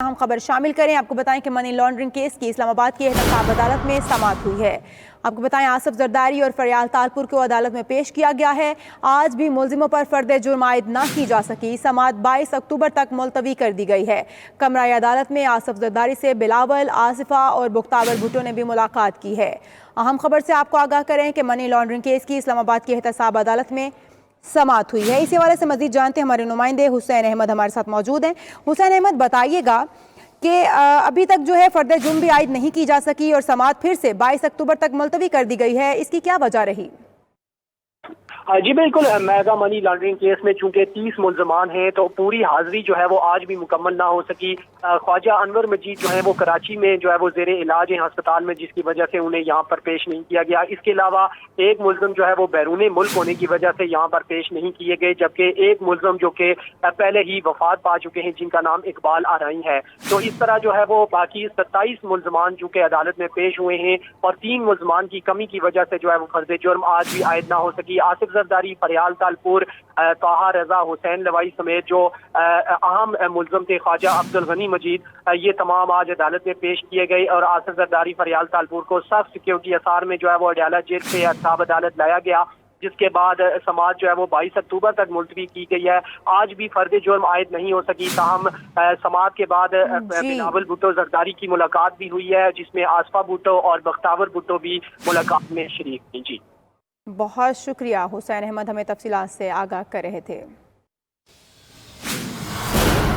हम खबर शामिल करें। आपको बताएं कि मनी लॉन्ड्रिंग केस की इस्लाम आबाद की एहतसाब अदालत में समाअत हुई है। आपको बताएं आसिफ जरदारी और फरियाल तालपुर को अदालत में पेश किया गया है। आज भी मुलजिमों पर फर्द जुर्म आयद ना की जा सकी। समाअत 22 अक्टूबर तक मुलतवी कर दी गई है। कमराए अदालत में आसिफ जरदारी से बिलावल, आसिफा और बुख्तावर भुट्टो ने भी मुलाकात की है। अहम खबर से आपको आगाह करें कि मनी लॉन्ड्रिंग केस की इस्लाम आबाद की एहतसाब अदालत में समाअत हुई है। इसी हवाले से मजीद जानते हैं, हमारे नुमाइंदे हुसैन अहमद हमारे साथ मौजूद हैं। हुसैन अहमद, बताइएगा कि अभी तक जो है फर्द जुर्म भी आयद नहीं की जा सकी और समाअत फिर से 22 अक्टूबर तक मुलतवी कर दी गई है, इसकी क्या वजह रही? जी बिल्कुल, मेगा मनी लॉन्ड्रिंग केस में चूंकि 30 मुलजमान हैं तो पूरी हाजिरी जो है वो आज भी मुकम्मल ना हो सकी। ख्वाजा अनवर मजीद जो है वो कराची में जो है वो जेर इलाज है अस्पताल में, जिसकी वजह से उन्हें यहाँ पर पेश नहीं किया गया। इसके अलावा एक मुलजम जो है वो बैरून मुल्क होने की वजह से यहाँ पर पेश नहीं किए गए, जबकि एक मुलजम जो कि पहले ही वफात पा चुके हैं जिनका नाम इकबाल आरई है। तो इस तरह जो है वो बाकी 27 मुलजमान जो कि अदालत में पेश हुए हैं और 3 मुलजमान की कमी की वजह से जो है वो फर्ज जुर्म आज भी आयद ना हो सकी। आसिफ जरदारी, फरियाल तालपुर, ताहा रजा, हुसैन लवाई समेत जो अहम मुलजम थे ख्वाजा अब्दुल गनी मजीद, ये तमाम आज अदालत में पेश किए गए और आसिफ जरदारी, फरियाल तालपुर को सख्त सिक्योरिटी असार में जो है वो अडयाला जेल से एहतसाब अदालत लाया गया, जिसके बाद समाअत जो है वो 22 अक्टूबर तक मुलतवी की गई है। आज भी फर्द जुर्म आयद नहीं हो सकी। ताहम समाअत के बाद बिलावल भुट्टो जरदारी की मुलाकात भी हुई है, जिसमें आसफा भुट्टो और बख्तावर भुट्टो भी मुलाकात में शरीक थी। जी बहुत शुक्रिया हुसैन अहमद, हमें तफसीलात से आगाह कर रहे थे।